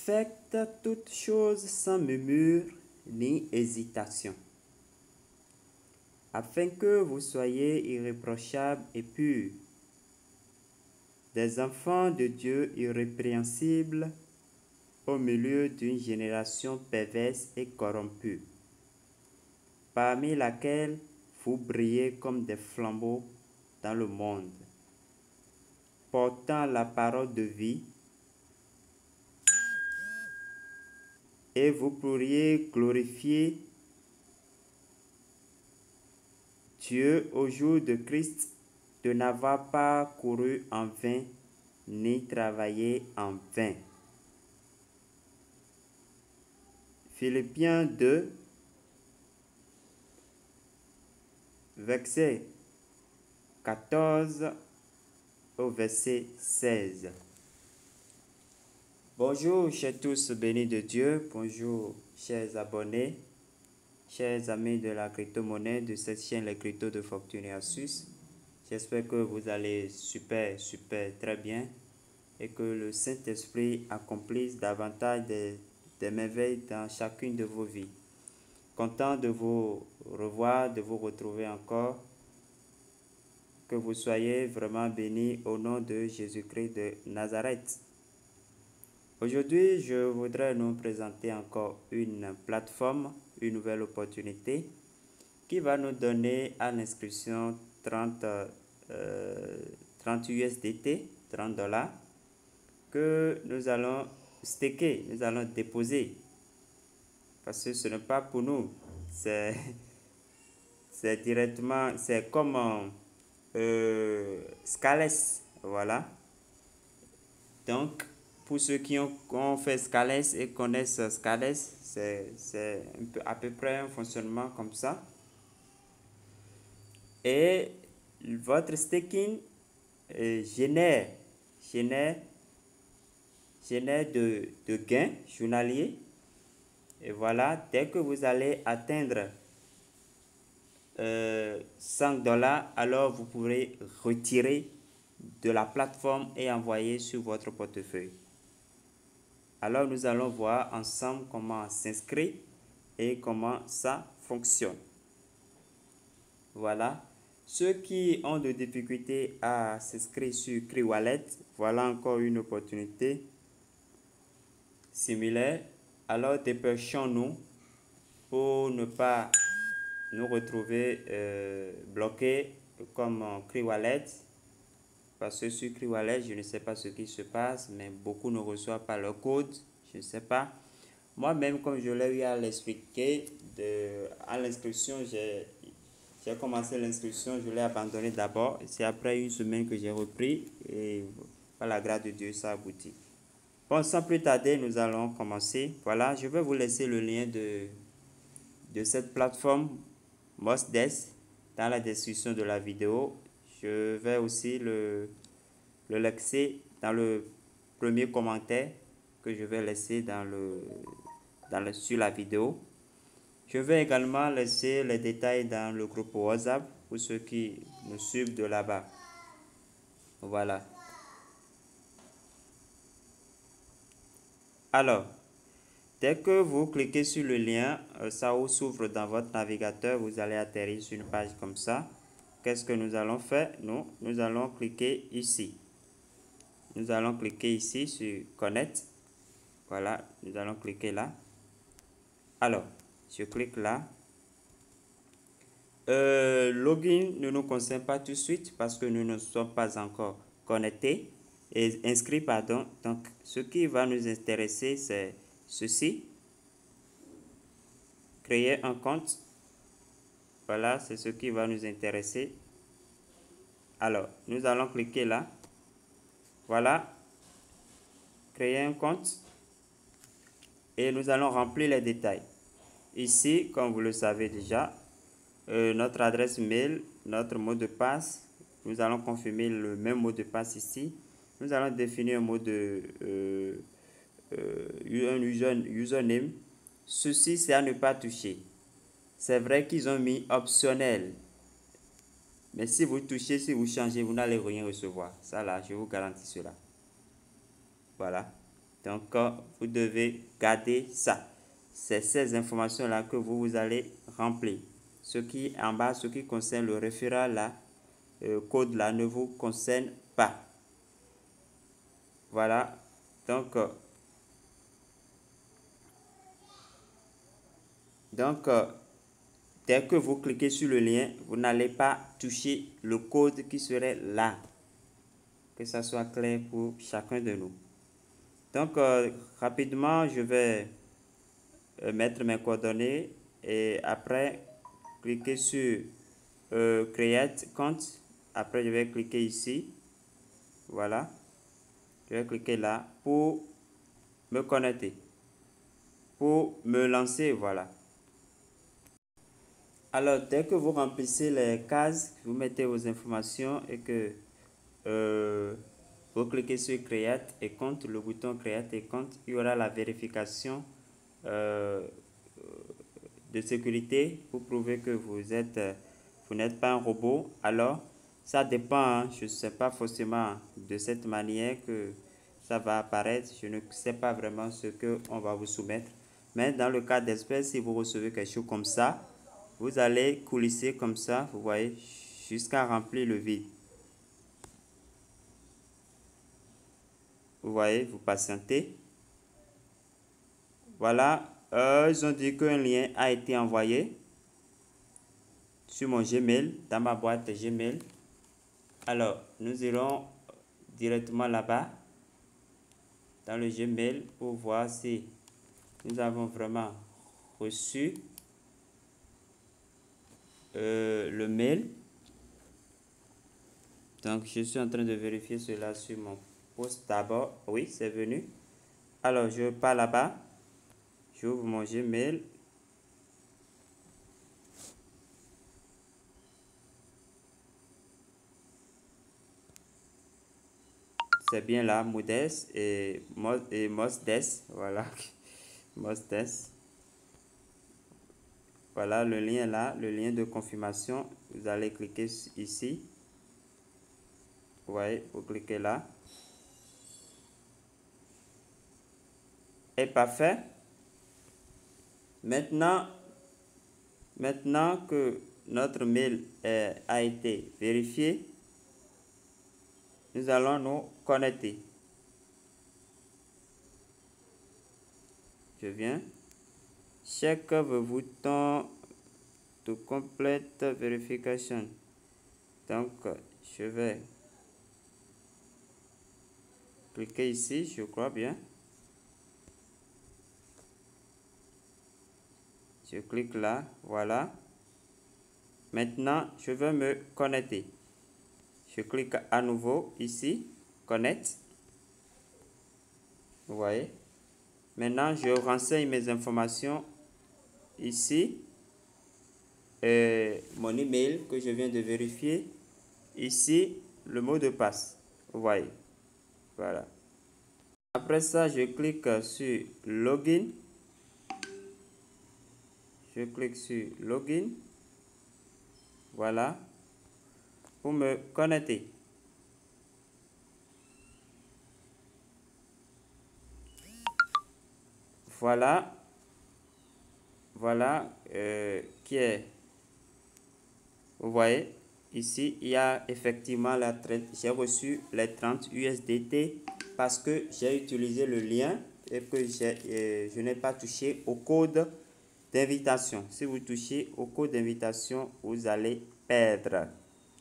Faites toutes choses sans murmure ni hésitation, afin que vous soyez irréprochables et purs, des enfants de Dieu irrépréhensibles au milieu d'une génération perverse et corrompue, parmi laquelle vous brillez comme des flambeaux dans le monde, portant la parole de vie, et vous pourriez glorifier Dieu au jour de Christ, de n'avoir pas couru en vain, ni travaillé en vain. Philippiens 2, verset 14 au verset 16. Bonjour, chers tous bénis de Dieu. Bonjour, chers abonnés, chers amis de la crypto-monnaie de cette chaîne, les cryptos de Fortune et Astuces. J'espère que vous allez super, très bien et que le Saint-Esprit accomplisse davantage des merveilles dans chacune de vos vies. Content de vous revoir, de vous retrouver encore. Que vous soyez vraiment bénis au nom de Jésus-Christ de Nazareth. Aujourd'hui, je voudrais nous présenter encore une plateforme, une nouvelle opportunité qui va nous donner à l'inscription 30 USDT, 30 $, que nous allons staker, nous allons déposer. Parce que ce n'est pas pour nous, c'est directement, c'est comme Scales, voilà. Donc, pour ceux qui ont fait Scales et connaissent Scales, c'est à peu près un fonctionnement comme ça. Et votre staking génère de gains journaliers. Et voilà, dès que vous allez atteindre 5 $, alors vous pourrez retirer de la plateforme et envoyer sur votre portefeuille. Alors nous allons voir ensemble comment s'inscrire et comment ça fonctionne. Voilà. Ceux qui ont des difficultés à s'inscrire sur KriWallet, voilà encore une opportunité similaire. Alors dépêchons-nous pour ne pas nous retrouver bloqués comme KriWallet. Parce que sur KriWallet, je ne sais pas ce qui se passe, mais beaucoup ne reçoivent pas leur code. Je ne sais pas. Moi-même, comme je l'ai eu à l'expliquer, à l'inscription, j'ai commencé l'inscription, je l'ai abandonné d'abord. C'est après une semaine que j'ai repris et par la grâce de Dieu, ça aboutit. Bon, sans plus tarder, nous allons commencer. Voilà, je vais vous laisser le lien de cette plateforme Mosdes dans la description de la vidéo. Je vais aussi le laisser dans le premier commentaire que je vais laisser sur la vidéo. Je vais également laisser les détails dans le groupe WhatsApp pour ceux qui nous suivent de là-bas. Voilà. Alors, dès que vous cliquez sur le lien, ça s'ouvre dans votre navigateur, vous allez atterrir sur une page comme ça. Qu'est-ce que nous allons faire? Nous allons cliquer ici. Nous allons cliquer ici sur Connect. Voilà, nous allons cliquer là. Alors, je clique là. Login ne nous concerne pas tout de suite parce que nous ne sommes pas encore connectés et inscrits, pardon. Donc, ce qui va nous intéresser, c'est ceci. Créer un compte. Voilà, c'est ce qui va nous intéresser. Alors, nous allons cliquer là. Voilà. Créer un compte. Et nous allons remplir les détails. Ici, comme vous le savez déjà, notre adresse mail, notre mot de passe. Nous allons confirmer le même mot de passe ici. Nous allons définir un mot username. Ceci, c'est à ne pas toucher. C'est vrai qu'ils ont mis optionnel. Mais si vous touchez, si vous changez, vous n'allez rien recevoir. Ça là, je vous garantis cela. Voilà. Donc, vous devez garder ça. C'est ces informations-là que vous allez remplir. Ce qui est en bas, ce qui concerne le référent là, code là, ne vous concerne pas. Voilà. Donc, dès que vous cliquez sur le lien, vous n'allez pas toucher le code qui serait là. Que ça soit clair pour chacun de nous. Donc, rapidement, je vais mettre mes coordonnées et après, cliquer sur Create Compte. Après, je vais cliquer ici. Voilà. Je vais cliquer là pour me connecter. Pour me lancer, voilà. Alors, dès que vous remplissez les cases, vous mettez vos informations et que vous cliquez sur Create et compte, le bouton Create et compte, il y aura la vérification de sécurité pour prouver que vous n'êtes pas un robot. Alors, ça dépend, hein. Je ne sais pas forcément de cette manière que ça va apparaître. Je ne sais pas vraiment ce qu'on va vous soumettre. Mais dans le cas d'espèce, si vous recevez quelque chose comme ça, vous allez coulisser comme ça, vous voyez, jusqu'à remplir le vide. Vous voyez, vous patientez. Voilà, ils ont dit qu'un lien a été envoyé sur mon Gmail, dans ma boîte Gmail. Alors, nous irons directement là-bas, dans le Gmail, pour voir si nous avons vraiment reçu le mail. Donc, je suis en train de vérifier cela sur mon poste d'abord. Oui, c'est venu. Alors, je pars là-bas. J'ouvre mon Gmail. C'est bien là, Modest et Mosdes. Voilà. Mosdes. Voilà le lien là, le lien de confirmation. Vous allez cliquer ici. Vous voyez, vous cliquez là. Et parfait. Maintenant que notre mail a été vérifié, nous allons nous connecter. Je viens. Check the button to complete verification. Donc, je vais cliquer ici, je crois bien. Je clique là, voilà. Maintenant, je vais me connecter. Je clique à nouveau ici, connect. Vous voyez. Maintenant, je renseigne mes informations ici. Mon email que je viens de vérifier. Ici, le mot de passe. Vous voyez. Voilà. Après ça, je clique sur Login. Je clique sur Login. Voilà. Pour me connecter. Voilà. Voilà. Qui est. Vous voyez. Ici, il y a effectivement la traite. J'ai reçu les 30 USDT parce que j'ai utilisé le lien et que je n'ai pas touché au code d'invitation. Si vous touchez au code d'invitation, vous allez perdre.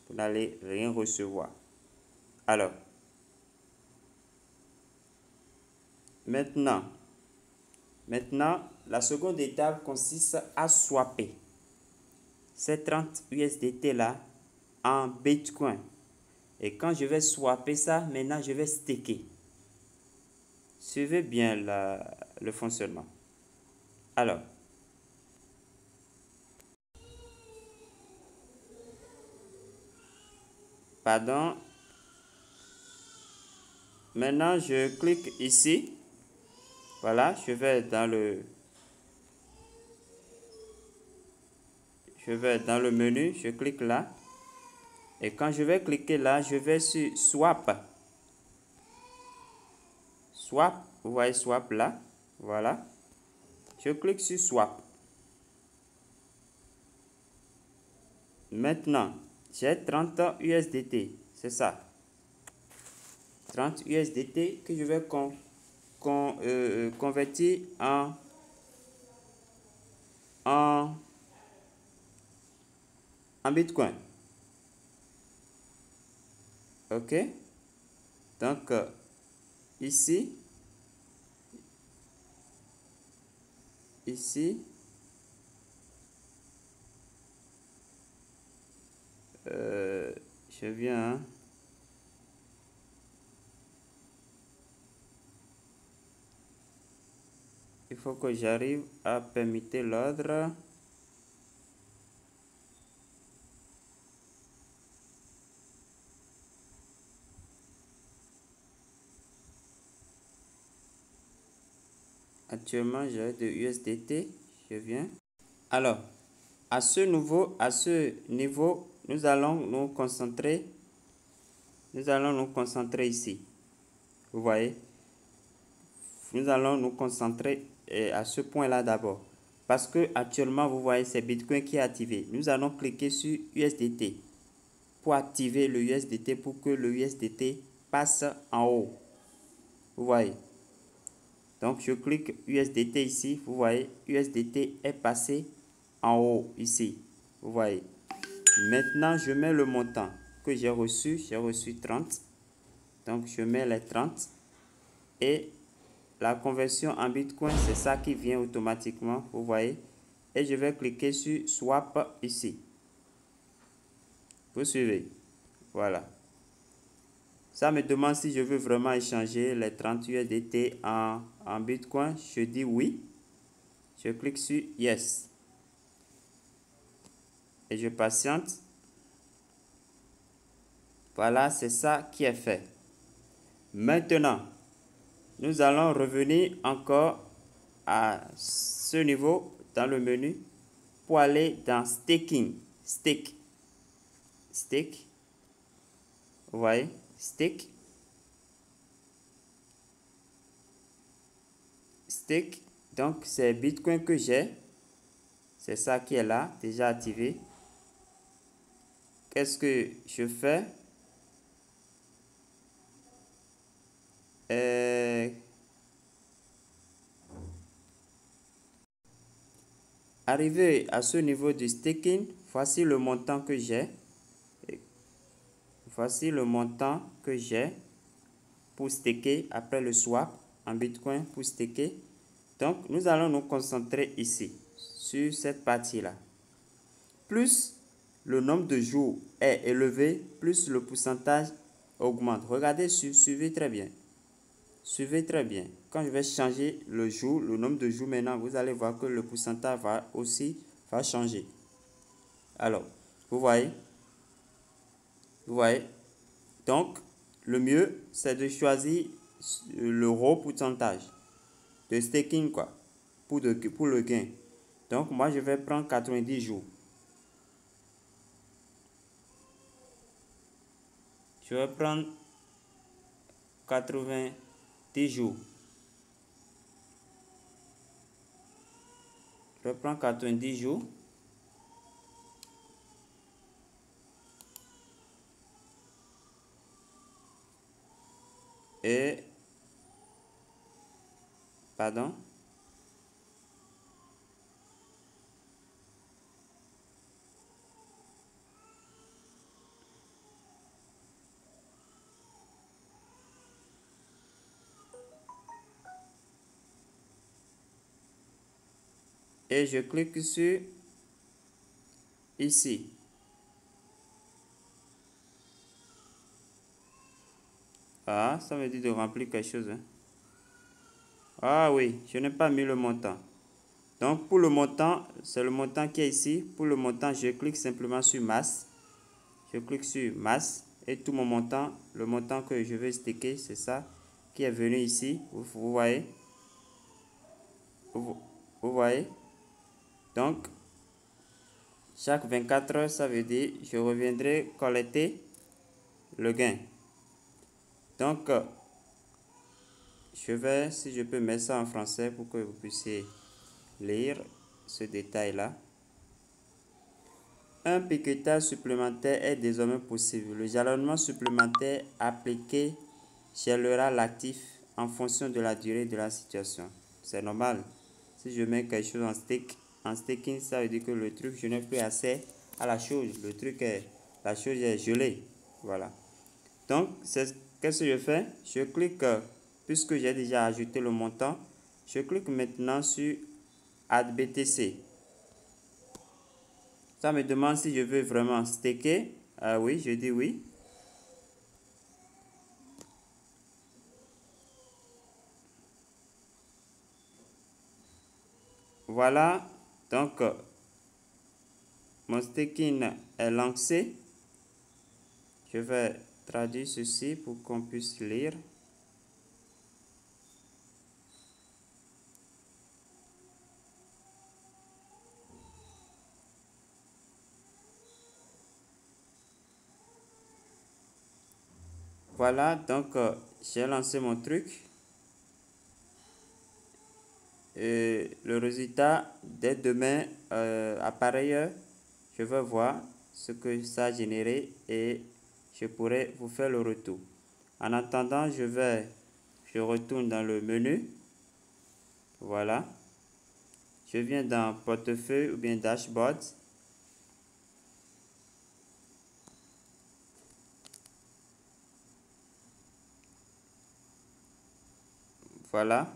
Vous n'allez rien recevoir. Alors, maintenant, la seconde étape consiste à swapper ces 30 USDT là en Bitcoin. Et quand je vais swapper ça, maintenant je vais staker. Suivez bien le fonctionnement. Alors, pardon. Maintenant, je clique ici. Voilà, je vais dans le menu, je clique là. Et quand je vais cliquer là, je vais sur Swap. swap. Vous voyez swap là. Voilà. Je clique sur swap. Maintenant, j'ai 30 USDT. C'est ça. 30 USDT que je vais convertir en Bitcoin. OK. Donc, ici, je viens, il faut que j'arrive à permettre l'ordre. Actuellement, j'ai de USDT. Je viens. Alors, à ce niveau, nous allons nous concentrer. Nous allons nous concentrer ici. Vous voyez? Nous allons nous concentrer à ce point-là d'abord. Parce que actuellement, vous voyez, c'est Bitcoin qui est activé. Nous allons cliquer sur USDT pour activer le USDT pour que le USDT passe en haut. Vous voyez? Donc, je clique USDT ici. Vous voyez, USDT est passé en haut ici. Vous voyez. Maintenant, je mets le montant que j'ai reçu. J'ai reçu 30. Donc, je mets les 30. Et la conversion en Bitcoin, c'est ça qui vient automatiquement. Vous voyez. Et je vais cliquer sur Swap ici. Vous suivez. Voilà. Ça me demande si je veux vraiment échanger les 30 USDT en Bitcoin. Je dis oui. Je clique sur Yes. Et je patiente. Voilà, c'est ça qui est fait. Maintenant, nous allons revenir encore à ce niveau dans le menu pour aller dans Staking. Stake. Vous voyez? Stake. Donc, c'est Bitcoin que j'ai. C'est ça qui est là, déjà activé. Qu'est-ce que je fais? Arrivé à ce niveau du staking, voici le montant que j'ai. Voici le montant que j'ai pour staker après le swap en Bitcoin pour staker. Donc, nous allons nous concentrer ici, sur cette partie-là. Plus le nombre de jours est élevé, plus le pourcentage augmente. Regardez, suivez très bien. Suivez très bien. Quand je vais changer le jour, le nombre de jours maintenant, vous allez voir que le pourcentage va changer. Alors, vous voyez? Vous voyez? Donc, le mieux, c'est de choisir le raw pourcentage de staking, quoi, pour le gain. Donc, moi, je vais prendre 90 jours. Je vais prendre 90 jours. Je vais prendre 90 jours. Et, pardon. Et je clique sur ici. Ah, ça me dit de remplir quelque chose. Hein. Ah oui, je n'ai pas mis le montant. Donc, pour le montant, c'est le montant qui est ici. Pour le montant, je clique simplement sur masse. Je clique sur masse et tout mon montant, le montant que je veux staker, c'est ça qui est venu ici. Vous voyez? Vous voyez? Donc, chaque 24 heures, ça veut dire je reviendrai collecter le gain. Donc, je vais, si je peux mettre ça en français pour que vous puissiez lire ce détail-là. Un piquetage supplémentaire est désormais possible. Le jalonnement supplémentaire appliqué gèlera l'actif en fonction de la durée de la situation. C'est normal. Si je mets quelque chose en staking, ça veut dire que le truc, je n'ai plus accès à la chose. Le truc est, la chose est gelée. Voilà. Donc, qu'est-ce que je fais? Je clique, puisque j'ai déjà ajouté le montant, je clique maintenant sur Add BTC. Ça me demande si je veux vraiment staker. Oui, je dis oui. Voilà, donc mon staking est lancé. Je vais traduire ceci pour qu'on puisse lire. Voilà, donc j'ai lancé mon truc. Et le résultat, dès demain, à pareille heure, je vais voir ce que ça a généré et je pourrai vous faire le retour. En attendant, je retourne dans le menu. Voilà. Je viens dans portefeuille ou bien dashboard. Voilà.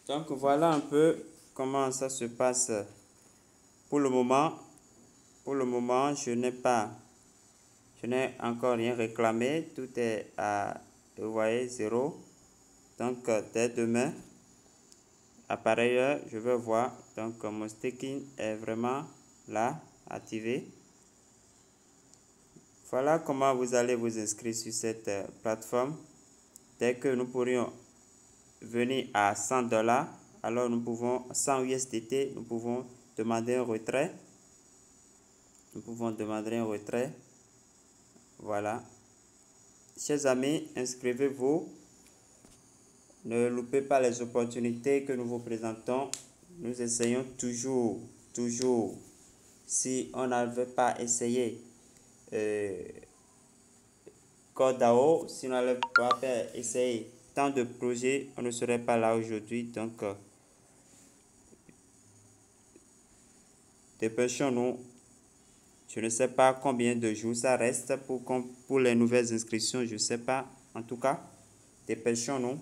Donc voilà un peu comment ça se passe pour le moment. Pour le moment, je n'ai encore rien réclamé. Tout est à, vous voyez, 0. Donc dès demain, à pareille heure, je vais voir. Donc mon staking est vraiment là, activé. Voilà comment vous allez vous inscrire sur cette plateforme. Dès que nous pourrions venir à 100 $, alors nous pouvons, 100 USDT, nous pouvons demander un retrait. Nous pouvons demander un retrait. Voilà. Chers amis, inscrivez-vous. Ne loupez pas les opportunités que nous vous présentons. Nous essayons toujours. Si on n'avait pas essayé CodeDAO, si on n'avait pas essayé tant de projets, on ne serait pas là aujourd'hui. Donc, dépêchons-nous. Je ne sais pas combien de jours ça reste pour les nouvelles inscriptions. Je ne sais pas. En tout cas, dépêchons-nous.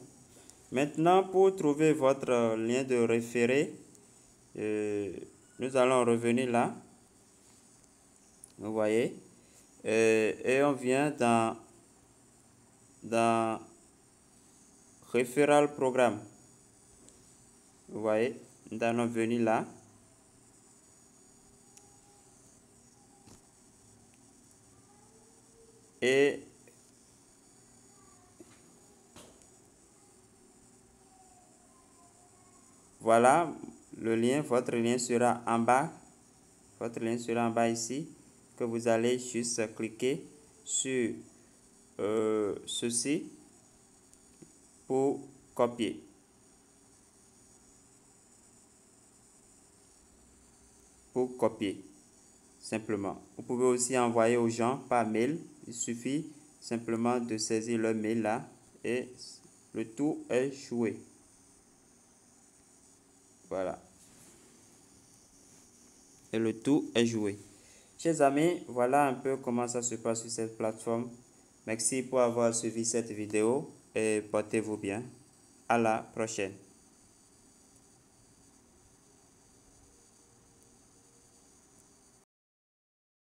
Maintenant, pour trouver votre lien de référé, nous allons revenir là. Vous voyez. Et on vient dans Referral Programme. Vous voyez. Nous allons venir là. Et voilà, le lien, votre lien sera en bas. Votre lien sera en bas ici, que vous allez juste cliquer sur ceci pour copier. Pour copier, simplement. Vous pouvez aussi envoyer aux gens par mail. Il suffit simplement de saisir le mail là et le tout est joué. Voilà. Et le tout est joué. Chers amis, voilà un peu comment ça se passe sur cette plateforme. Merci pour avoir suivi cette vidéo et portez-vous bien. À la prochaine.